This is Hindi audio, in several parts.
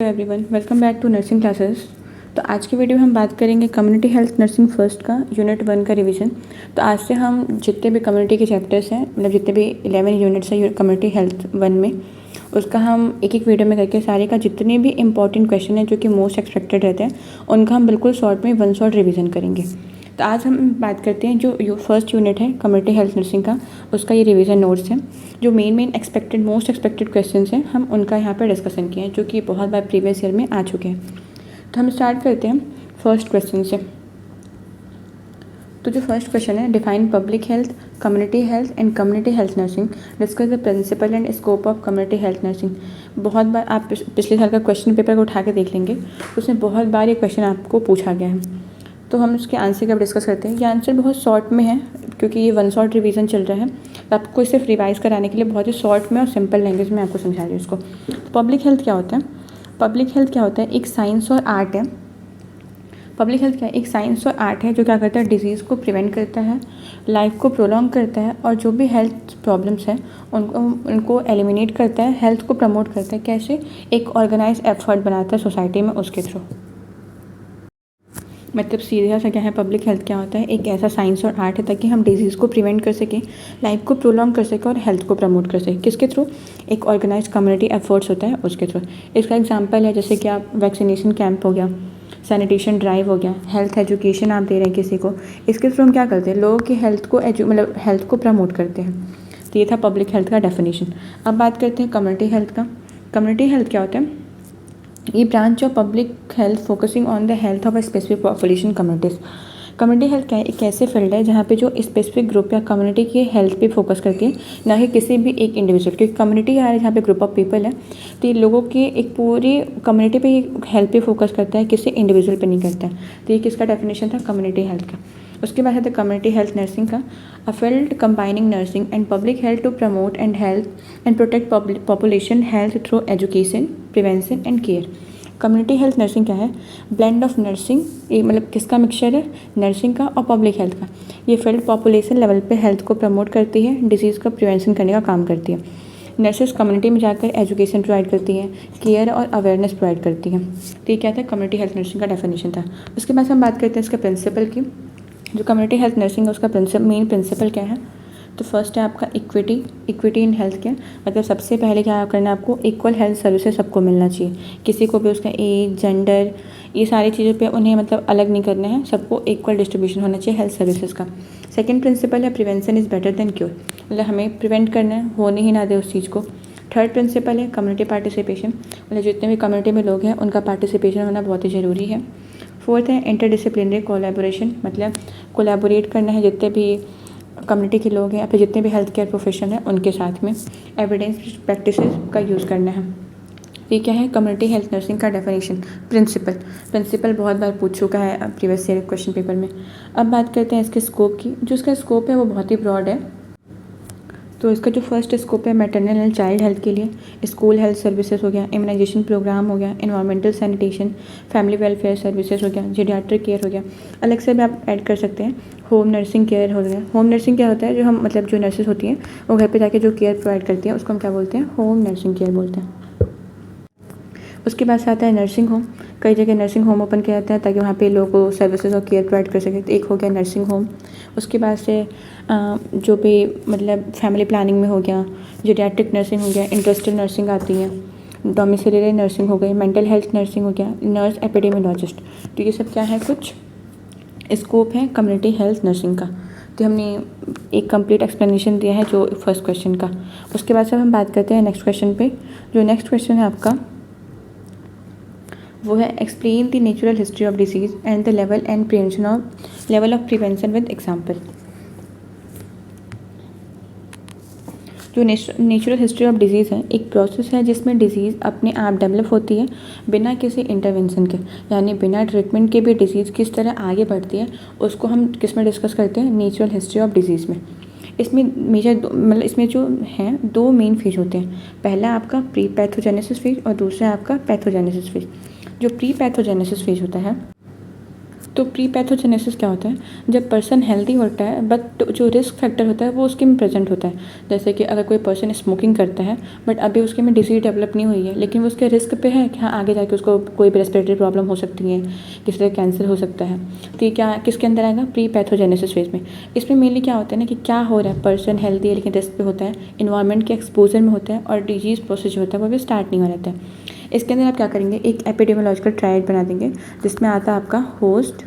Everyone, welcome back to nursing classes. तो आज की वीडियो में हम बात करेंगे कम्युनिटी हेल्थ नर्सिंग फर्स्ट का यूनिट 1 का रिवीजन। तो आज से हम जितने भी कम्युनिटी के चैप्टर्स हैं, मतलब जितने भी 11 यूनिट्स हैं कम्युनिटी हेल्थ 1 में, उसका हम एक एक वीडियो में करके सारे का जितने भी इंपॉर्टेंट क्वेश्चन है जो कि मोस्ट एक्सपेक्टेड रहते हैं उनका हम बिल्कुल शॉर्ट में वन शॉट रिवीजन करेंगे। तो आज हम बात करते हैं जो फर्स्ट यूनिट है कम्युनिटी हेल्थ नर्सिंग का, उसका ये रिवीजन नोट्स हैं। जो main expected most expected questions हैं हम उनका यहाँ पर डिस्कशन किए हैं, जो कि बहुत बार प्रीवियस ईयर में आ चुके हैं। तो हम स्टार्ट करते हैं फर्स्ट क्वेश्चन से। तो जो फर्स्ट क्वेश्चन है, define public health, community health and community health nursing, discuss the principle and scope of community health nursing. बहुत बार आप पिछले साल का क्वेश्चन पेपर को उठा के देख लेंगे, उसमें बहुत बार ये क्वेश्चन आपको पूछा गया है। तो हम उसके आंसर का डिस्कस करते हैं। ये आंसर बहुत शॉर्ट में है क्योंकि ये वन शॉट रिवीजन चल रहा है, तो आपको सिर्फ रिवाइज कराने के लिए बहुत ही शॉर्ट में और सिंपल लैंग्वेज में आपको समझा रही हूँ इसको। तो पब्लिक हेल्थ क्या होता है? पब्लिक हेल्थ क्या होता है? एक साइंस और आर्ट है। पब्लिक हेल्थ क्या है? एक साइंस और आर्ट है जो क्या करता है, डिजीज़ को प्रिवेंट करता है, लाइफ को प्रोलॉन्ग करता है, और जो भी हेल्थ प्रॉब्लम्स हैं उनको एलिमिनेट करता है, हेल्थ को प्रमोट करता है। कैसे? एक ऑर्गेनाइज एफर्ट बनाता है सोसाइटी में उसके थ्रू। मतलब सीधा सा क्या है, पब्लिक हेल्थ क्या होता है? एक ऐसा साइंस और आर्ट है ताकि हम डिजीज़ को प्रिवेंट कर सकें, लाइफ को प्रोलॉन्ग कर सकें और हेल्थ को प्रमोट कर सकें। किसके थ्रू? एक ऑर्गेनाइज कम्युनिटी एफर्ट्स होता है उसके थ्रू। इसका एग्जांपल है जैसे कि आप वैक्सीनेशन कैंप हो गया, सैनिटेशन ड्राइव हो गया, हेल्थ एजुकेशन आप दे रहे हैं किसी को, इसके थ्रू हम क्या करते हैं, लोगों की हेल्थ को मतलब हेल्थ को प्रमोट करते हैं। तो ये था पब्लिक हेल्थ का डेफिनेशन। अब बात करते हैं कम्युनिटी हेल्थ का। कम्युनिटी हेल्थ क्या होता है? ये branch of public health focusing on the health of a specific population communities. Community health क्या है? एक ऐसे फील्ड है जहाँ पे जो स्पेसिफिक ग्रुप या कम्युनिटी की हेल्थ पे फोकस करती है, ना कि किसी भी एक इंडिविजुअल। क्योंकि कम्युनिटी क्या है, जहाँ पे ग्रुप ऑफ पीपल है, तो ये लोगों की एक पूरी कम्युनिटी पे हेल्थ पे फोकस करता है, किसी इंडिविजुअल पे नहीं करता है। तो ये किसका डेफिनेशन था? कम्युनिटी हेल्थ का। उसके बाद है कम्युनिटी हेल्थ नर्सिंग का। A field combining nursing and public health to promote and health and protect population health through education, prevention and care. Community health nursing क्या है? ब्लेंड ऑफ नर्सिंग, ये मतलब किसका मिक्सचर है? नर्सिंग का और पब्लिक हेल्थ का। ये फील्ड पॉपुलेशन लेवल पे हेल्थ को प्रमोट करती है, डिजीज़ का प्रिवेंशन करने का काम करती है। नर्सेस कम्युनिटी में जाकर एजुकेशन प्रोवाइड करती हैं, केयर और अवेयरनेस प्रोवाइड करती हैं। तो ये क्या था? कम्युनिटी हेल्थ नर्सिंग का डेफिनेशन था। उसके बाद हम बात करते हैं इसके प्रिंसिपल की। जो कम्युनिटी हेल्थ नर्सिंग है उसका मेन प्रिंसिपल क्या है? तो फर्स्ट है आपका इक्विटी इन हेल्थ केयर। मतलब सबसे पहले क्या करना है आपको, इक्वल हेल्थ सर्विसेज सबको मिलना चाहिए। किसी को भी उसका एज, जेंडर, ये सारी चीज़ों पे उन्हें मतलब अलग नहीं करना है, सबको इक्वल डिस्ट्रीब्यूशन होना चाहिए हेल्थ सर्विसेज का। सेकंड प्रिंसिपल है prevention is better than cure. मतलब हमें प्रिवेंट करना है, होने ही ना दे उस चीज़ को। थर्ड प्रिंसिपल है कम्युनिटी पार्टिसिपेशन। मतलब जितने भी कम्युनिटी में लोग हैं उनका पार्टिसिपेशन होना बहुत ही ज़रूरी है। फोर्थ है इंटरडिसिप्लिनरी कोलैबोरेशन। मतलब कोलैबोरेट करना है जितने भी कम्युनिटी के लोग हैं या फिर जितने भी हेल्थ केयर प्रोफेशन है उनके साथ में। एविडेंस प्रैक्टिसेस का यूज़ करना है। ये क्या है? कम्युनिटी हेल्थ नर्सिंग का डेफिनेशन। प्रिंसिपल बहुत बार पूछ चुका है प्रीवियस ईयर क्वेश्चन पेपर में। अब बात करते हैं इसके स्कोप की। जो इसका स्कोप है वो बहुत ही ब्रॉड है। तो इसका जो फर्स्ट स्कोप है मैटरनल एंड चाइल्ड हेल्थ के लिए, स्कूल हेल्थ सर्विसेज हो गया, इम्यूनाइजेशन प्रोग्राम हो गया, environmental sanitation, family welfare services हो गया, जीडियाट्रिक केयर हो गया। अलग से भी आप ऐड कर सकते हैं होम नर्सिंग केयर हो गया। होम नर्सिंग क्या होता है? जो हम मतलब जो नर्सेज होती हैं वो घर पे जाके जो केयर प्रोवाइड करती हैं उसको हम क्या बोलते हैं? होम नर्सिंग केयर बोलते हैं। उसके बाद से आता है नर्सिंग होम। कई जगह नर्सिंग होम ओपन किया जाता है ताकि वहाँ पे लोगों को सर्विसेज और केयर प्रोवाइड कर सके। तो एक हो गया नर्सिंग होम। उसके बाद से जो भी मतलब फैमिली प्लानिंग में हो गया, जीडियाट्रिक नर्सिंग हो गया, इंडस्ट्रियल नर्सिंग आती है, डोमिसिलियरी नर्सिंग हो गई, मेंटल हेल्थ नर्सिंग हो गया, नर्स एपिडेमियोलॉजिस्ट। तो ये सब क्या है? कुछ स्कोप है कम्युनिटी हेल्थ नर्सिंग का। तो हमने एक कंप्लीट एक्सप्लेनेशन दिया है जो फर्स्ट क्वेश्चन का। उसके बाद से हम बात करते हैं नेक्स्ट क्वेश्चन पे। जो नेक्स्ट क्वेश्चन है आपका वो है explain the natural history of disease and the level of prevention with example. जो नेचुरल हिस्ट्री ऑफ डिजीज़ है एक प्रोसेस है जिसमें डिजीज़ अपने आप डेवलप होती है बिना किसी इंटरवेंशन के, यानी बिना ट्रीटमेंट के भी डिजीज़ किस तरह आगे बढ़ती है उसको हम किस में डिस्कस करते हैं? नेचुरल हिस्ट्री ऑफ डिजीज़ में। इसमें मेजर मतलब इसमें जो हैं दो मेन फेज होते हैं। पहला आपका प्री पैथोजेनेसिस फेज और दूसरा आपका पैथोजेनेसिस फेज। जो प्री पैथोजेनेसिस फेज होता है तो प्री पैथोजेनेसिस क्या होता है, जब पर्सन हेल्दी होता है बट जो रिस्क फैक्टर होता है वो उसके में प्रेजेंट होता है। जैसे कि अगर कोई पर्सन स्मोकिंग करता है बट अभी उसके में डिजीज डेवलप नहीं हुई है, लेकिन वो उसके रिस्क पे है कि हाँ आगे जाके उसको कोई रेस्पिरेटरी प्रॉब्लम हो सकती है, किसी तरह कैंसर हो सकता है। तो ये क्या किसके अंदर आएगा, प्री पैथोजेनेसिस फेज में। इसमें मेनली क्या होता है ना कि क्या हो रहा है, पर्सन हेल्दी है लेकिन रिस्क पे होता है, इन्वायरमेंट के एक्सपोजर में होता है और डिजीज़ प्रोसेस जो होता है वो भी स्टार्ट नहीं हो रहता है। इसके अंदर आप क्या करेंगे, एक एपिडेमियोलॉजिकल ट्रायड बना देंगे जिसमें आता है आपका होस्ट,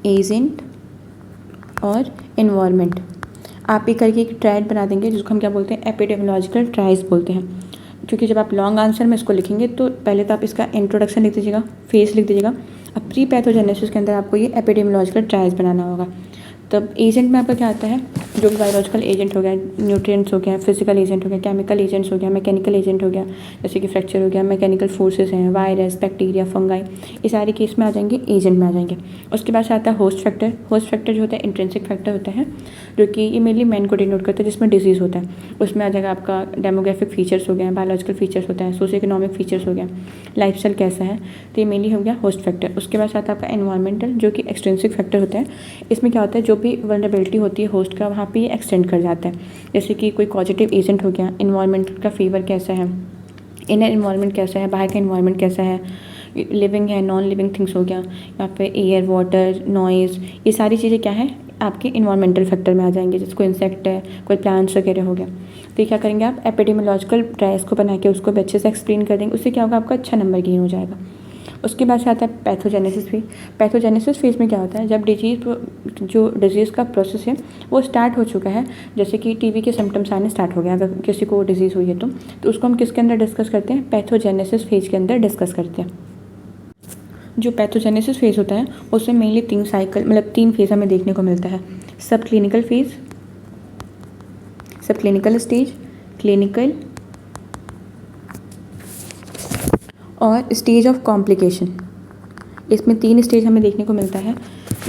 एजेंट और इन्वायरमेंट। आप ये करके एक ट्रायड बना देंगे जिसको हम क्या बोलते हैं, एपिडेमियोलॉजिकल ट्रायड्स बोलते हैं। क्योंकि जब आप लॉन्ग आंसर में इसको लिखेंगे तो पहले तो आप इसका इंट्रोडक्शन लिख दीजिएगा, फेस लिख दीजिएगा। अब प्री पैथोजेनेसिस के अंदर आपको ये एपिडेमियोलॉजिकल ट्रायल्स बनाना होगा। तब एजेंट में आपका क्या आता है, जो भी बायोलॉजिकल एजेंट हो गया, न्यूट्रिएंट्स हो गया, फिजिकल एजेंट हो गया, केमिकल एजेंट्स हो गया, मैकेनिकल एजेंट हो गया, जैसे कि फ्रैक्चर हो गया, मैकेनिकल फोर्सेस हैं, वायरस, बैक्टीरिया, फंगाई, ये सारे केस में आ जाएंगे, एजेंट में आ जाएंगे। उसके बाद से आता है होस्ट फैक्टर। होस्ट फैक्टर जो होता है इंट्रिंसिक फैक्टर होता है, जो कि ये मेनली मैन को डिनोट करता है जिसमें डिजीज़ होता है। उसमें आ जाएगा आपका डेमोग्राफिक फीचर्स हो गया, बायोलॉजिकल फीचर्स होता है, सोशियो इकोनॉमिक फीचर्स हो गया, लाइफस्टाइल कैसा है, तो ये मेनली हो गया होस्ट फैक्टर। उसके बाद आता है आपका एनवायरमेंटल, जो कि एक्सट्रिंसिक फैक्टर होता है। इसमें क्या होता है, जो भी वल्नरेबिलिटी होती है होस्ट का, वहाँ पे ये एक्सटेंड कर जाता है। जैसे कि कोई पॉजिटिव एजेंट हो गया, इन्वायरमेंट का फेवर कैसा है, इनर इन्वायरमेंट कैसा है, बाहर का इन्वायरमेंट कैसा है, लिविंग है, नॉन लिविंग थिंग्स हो गया, यहाँ पे एयर, वाटर, नॉइज़, ये सारी चीज़ें क्या है आपके इन्वायरमेंटल फैक्टर में आ जाएंगे। जैसे कोई इंसेक्ट है, कोई प्लांट्स वगैरह हो गया, तो ये क्या करेंगे आप एपिडेमियोलॉजिकल ट्रायल्स को बना के उसको भी अच्छे से एक्सप्लेन कर देंगे। उससे क्या होगा, आपका अच्छा नंबर गेन हो जाएगा। उसके बाद से आता है पैथोजेनेसिस फेज। पैथोजेनेसिस फेज में क्या होता है, जब डिजीज़ का प्रोसेस है वो स्टार्ट हो चुका है, जैसे कि टीबी के सिम्टम्स आने स्टार्ट हो गया, अगर किसी को डिजीज़ हुई है तो उसको हम किसके अंदर डिस्कस करते हैं, पैथोजेनेसिस फेज के अंदर डिस्कस करते हैं। जो पैथोजेनेसिस फेज होता है उसमें मेनली 3 फेज हमें देखने को मिलता है। सब क्लिनिकल फेज, सब क्लिनिकल स्टेज, क्लिनिकल और स्टेज ऑफ कॉम्प्लिकेशन। इसमें 3 स्टेज हमें देखने को मिलता है।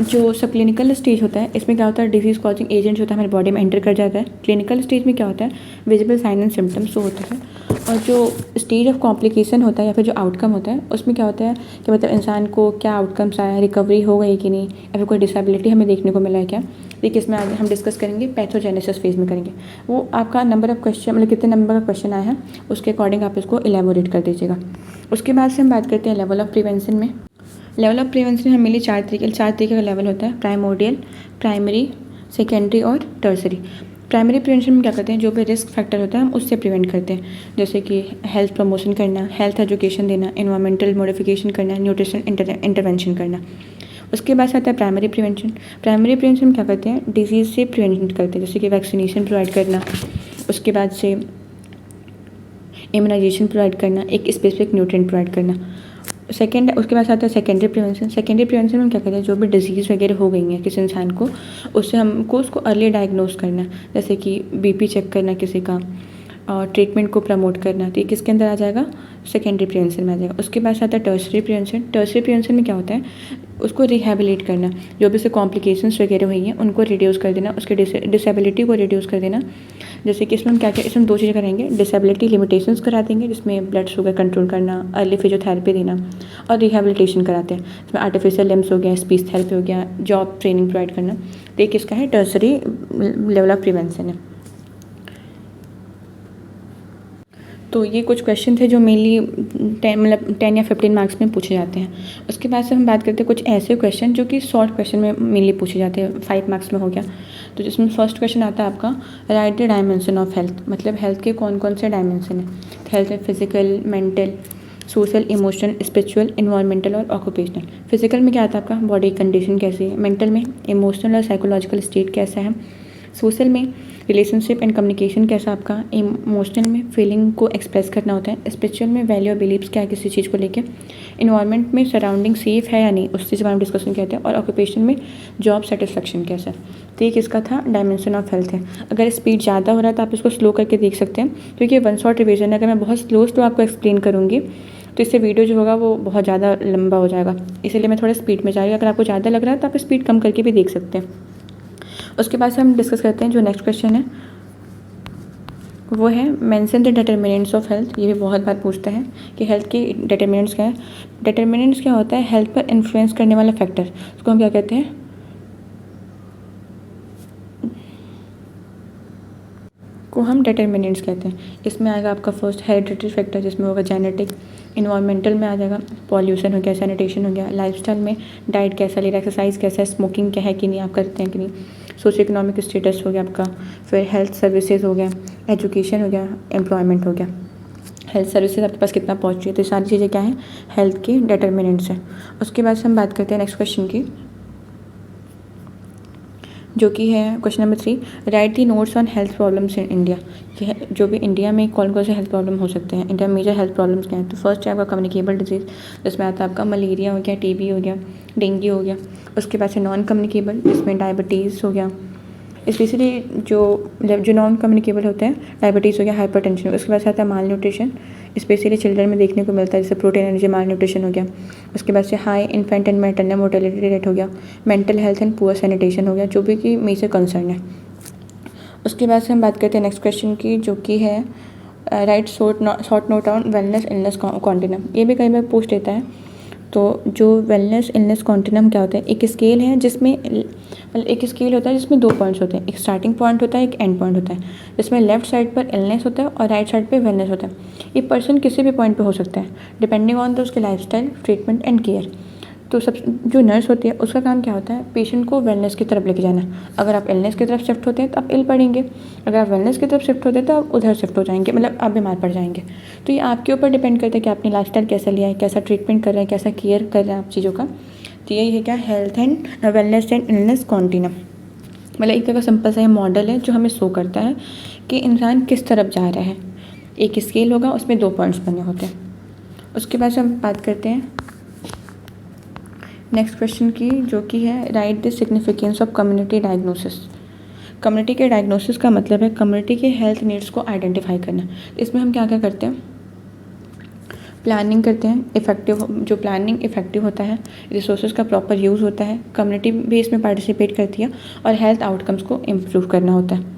जो सब क्लिनिकल स्टेज होता है इसमें क्या होता है, डिजीज़ कॉजिंग एजेंट होता है हमारे बॉडी में एंटर कर जाता है। क्लिनिकल स्टेज में क्या होता है, विजिबल साइन एंड सिम्टम्स वो होता है। और जो स्टेज ऑफ कॉम्प्लिकेशन होता है या फिर जो आउटकम होता है उसमें क्या होता है कि मतलब इंसान को क्या आउटकम्स आया, रिकवरी हो गई कि नहीं, या फिर कोई डिसेबिलिटी हमें देखने को मिला है क्या। देखिए इसमें आगे हम डिस्कस करेंगे, पैथोजेनेसिस फेज में करेंगे। वो आपका नंबर ऑफ क्वेश्चन, मतलब कितने नंबर का क्वेश्चन आया है उसके अकॉर्डिंग आप इसको एलेबोरेट कर दीजिएगा। उसके बाद से हम बात करते हैं लेवल ऑफ प्रिवेंशन में। लेवल ऑफ प्रिवेंशन में मेनली 4 तरीके का लेवल होता है, प्राइमोडियल, प्राइमरी, सेकेंडरी और टर्सरी। प्राइमरी प्रिवेंशन में क्या करते हैं, जो भी रिस्क फैक्टर होता है हम उससे प्रिवेंट करते हैं, जैसे कि हेल्थ प्रमोशन करना, हेल्थ एजुकेशन देना, एनवायरमेंटल मॉडिफिकेशन करना, न्यूट्रिशन इंटरवेंशन करना। उसके बाद आता है प्राइमरी प्रिवेंशन। प्राइमरी प्रिवेंशन में क्या करते हैं, डिजीज़ से प्रिवेंट करते हैं, जैसे कि वैक्सीनेशन प्रोवाइड करना, उसके बाद से इम्यूनाइजेशन प्रोवाइड करना, एक स्पेसिफिक न्यूट्रिएंट प्रोवाइड करना। उसके बाद आता है सेकेंडरी प्रिवेंशन। सेकेंडरी प्रिवेंशन में क्या करते हैं, जो भी डिजीज़ वगैरह हो गई हैं किसी इंसान को, उससे हमको उसको अर्ली डायग्नोस करना, जैसे कि बीपी चेक करना किसी का, और ट्रीटमेंट को प्रमोट करना। तो ये किसके अंदर आ जाएगा, सेकेंडरी प्रिवेंशन में आ जाएगा। उसके बाद आता है टर्सरी प्रिवेंशन। टर्सरी प्रिवेंशन में क्या होता है, उसको रिहेबिलिट करना, जो भी उससे कॉम्प्लिकेशंस वगैरह हुई हैं उनको रिड्यूस कर देना, उसके डिसेबिलिटी को रिड्यूस कर देना। जैसे कि इसमें हम क्या इसमें 2 चीज़ें करेंगे, डिसेबिलिटी लिमिटेशंस करा देंगे जिसमें ब्लड शुगर कंट्रोल करना, अर्ली फिजियोथेरेपी देना, और रिहेबिलिटेशन कराते हैं इसमें आर्टिफिशियल लिम्स हो गया, स्पीच थेरेपी हो गया, जॉब ट्रेनिंग प्रोवाइड करना। तो ये किसका है, टर्सरी लेवल ऑफ प्रिवेंशन है। तो ये कुछ क्वेश्चन थे जो मेनली 10 या 15 मार्क्स में पूछे जाते हैं। उसके बाद से हम बात करते हैं कुछ ऐसे क्वेश्चन जो कि शॉर्ट क्वेश्चन में मेनली पूछे जाते हैं, 5 मार्क्स में हो गया। तो जिसमें फर्स्ट क्वेश्चन आता है आपका, right the dimension of health. मतलब हेल्थ के कौन कौन से डायमेंशन है। हेल्थ है physical, mental, social, emotional, spiritual, environmental और ऑक्यूपेशनल। फिजिकल में क्या आता है आपका, बॉडी कंडीशन कैसी है। मेंटल में इमोशनल और साइकोलॉजिकल स्टेट कैसा है। सोशल में रिलेशनशिप एंड कम्युनिकेशन कैसा आपका। इमोशनल में फीलिंग को एक्सप्रेस करना होता है। स्पिरिचुअल में वैल्यू और बिलीव्स क्या है किसी चीज़ को लेके। इन्वायरमेंट में सराउंडिंग सेफ है या नहीं, उस चीज़ के बारे में डिस्कशन करते हैं। और ऑक्यूपेशन में जॉब सेटिस्फेक्शन कैसा है। तो ये किसका था, डायमेंशन ऑफ हेल्थ है। अगर स्पीड ज़्यादा हो रहा है तो आप इसको स्लो करके देख सकते हैं, क्योंकि ये 1 शॉट रिविजन है। अगर मैं बहुत स्लो आपको एक्सप्लेन करूँगी तो इससे वीडियो जो होगा वो बहुत ज़्यादा लंबा हो जाएगा, इसीलिए मैं थोड़ा स्पीड में जा रही हूँ। अगर आपको ज़्यादा लग रहा है तो आप स्पीड कम करके भी देख सकते हैं। उसके बाद से हम डिस्कस करते हैं जो नेक्स्ट क्वेश्चन है, वो है mention the determinants of health. ये भी बहुत बार पूछता है कि हेल्थ के डिटर्मिनेंट्स क्या है। डिटर्मिनेंट्स क्या होता है? हेल्थ पर इन्फ्लुएंस करने वाला फैक्टर, उसको हम क्या कहते हैं? को हम डिटर्मिनेंट्स कहते हैं। इसमें आएगा आपका फर्स्ट हेरिडिटरी फैक्टर, जिसमें होगा जेनेटिक। इन्वायरमेंटल में आ जाएगा पॉल्यूशन हो गया, सैनिटेशन हो गया। लाइफस्टाइल में डाइट कैसा ले रहा है, एक्सरसाइज कैसा है, स्मोकिंग क्या है कि नहीं, आप करते हैं कि नहीं। सोशो इकोनॉमिक स्टेटस हो गया आपका। फिर हेल्थ सर्विसेज हो गया, एजुकेशन हो गया, एम्प्लॉयमेंट हो गया। हेल्थ सर्विसेज आपके पास कितना पहुँच रही है, तो ये सारी चीज़ें क्या हैं? हेल्थ के डिटर्मिनेंट्स हैं। उसके बाद से हम बात करते हैं नेक्स्ट क्वेश्चन की, जो कि है question number 3, right the notes on health problems in India. जो भी इंडिया में कौन कौन से हेल्थ प्रॉब्लम हो सकते हैं, इंडिया में मेजर हेल्थ प्रॉब्लम्स क्या हैं। तो फर्स्ट है आपका कम्युनिकेबल डिजीज़, जिसमें आता है आपका मलेरिया हो गया, टीबी हो गया, डेंगू हो गया। उसके बाद से नॉन कम्युनिकेबल, जिसमें डायबिटीज़ हो गया, स्पेशली जो नॉन कम्युनिकेबल होते हैं, डायबिटीज़ हो गया, हाइपरटेंशन। उसके बाद से आता है माल न्यूट्रिशन, स्पेशली चिल्ड्रन में देखने को मिलता है, जैसे प्रोटीन एनर्जी माल न्यूट्रिशन हो गया। उसके बाद से high infant and maternal mortality rate हो गया, mental health and poor sanitation हो गया, जो भी कि मेजर कंसर्न है। उसके बाद से हम बात करते हैं नेक्स्ट क्वेश्चन की, जो कि है right short note on wellness illness continuum. ये भी कई बार पूछ लेता है। तो जो वेलनेस इलनेस कॉन्टिनम क्या होता है? एक स्केल है जिसमें एक स्केल होता है जिसमें 2 पॉइंट्स होते हैं, एक स्टार्टिंग पॉइंट होता है, एक एंड पॉइंट होता है, जिसमें लेफ्ट साइड पर इलनेस होता है और राइट साइड पे वेलनेस होता है। ये पर्सन किसी भी पॉइंट पे हो सकता है, डिपेंडिंग ऑन द उसके लाइफस्टाइल, ट्रीटमेंट एंड केयर। तो सब जो नर्स होती है उसका काम क्या होता है? पेशेंट को वेलनेस की तरफ लेके जाना। अगर आप इलनेस की तरफ शिफ्ट होते हैं तो आप इल पड़ेंगे, अगर आप वेलनेस की तरफ शिफ्ट होते हैं तो आप उधर शिफ्ट हो जाएंगे, मतलब आप बीमार पड़ जाएंगे। तो ये आपके ऊपर डिपेंड करता है कि आपने लाइफस्टाइल कैसा लिया है, कैसा ट्रीटमेंट कर रहे हैं, कैसा केयर कर रहे हैं आप चीज़ों का। तो यही है क्या? Health and wellness and illness continuum. मतलब एक तरह का सिंपल सा ये मॉडल है जो हमें शो करता है कि इंसान किस तरफ जा रहा है। एक स्केल होगा, उसमें 2 पॉइंट्स बने होते हैं। उसके बाद से हम बात करते हैं नेक्स्ट क्वेश्चन की, जो कि है right the significance of community diagnosis. Community के डायग्नोसिस का मतलब है कम्युनिटी के हेल्थ नीड्स को आइडेंटिफाई करना। इसमें हम क्या क्या करते हैं? प्लानिंग करते हैं, जो प्लानिंग इफेक्टिव होता है, रिसोर्सेज का प्रॉपर यूज़ होता है, कम्युनिटी भी इसमें पार्टिसिपेट करती है, और हेल्थ आउटकम्स को इम्प्रूव करना होता है।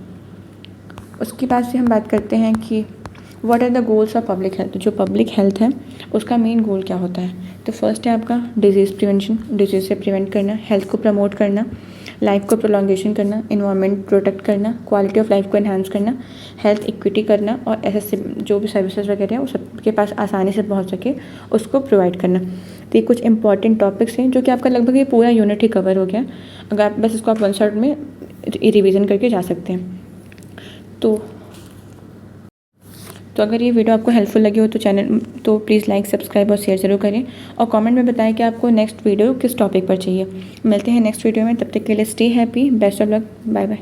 उसके बाद से हम बात करते हैं कि what are the goals of public health. जो पब्लिक हेल्थ है उसका मेन गोल क्या होता है? तो फर्स्ट है आपका डिजीज़ प्रिवेंशन, डिजीज़ से प्रिवेंट करना, हेल्थ को प्रमोट करना, लाइफ को प्रोलॉन्गेशन करना, इन्वायरमेंट प्रोटेक्ट करना, क्वालिटी ऑफ लाइफ को एनहांस करना, हेल्थ इक्विटी करना, और ऐसे जो भी सर्विसेज वगैरह है वो सबके पास आसानी से पहुंच सके उसको प्रोवाइड करना। तो ये कुछ इंपॉर्टेंट टॉपिक्स हैं जो कि आपका लगभग ये पूरा यूनिट ही कवर हो गया। अगर आप बस इसको आप 1 शॉट में रिवीजन करके जा सकते हैं। तो अगर ये वीडियो आपको हेल्पफुल लगी हो तो प्लीज़ लाइक, सब्सक्राइब और शेयर ज़रूर करें, और कमेंट में बताएं कि आपको नेक्स्ट वीडियो किस टॉपिक पर चाहिए। मिलते हैं नेक्स्ट वीडियो में, तब तक के लिए stay happy, best of luck, bye bye.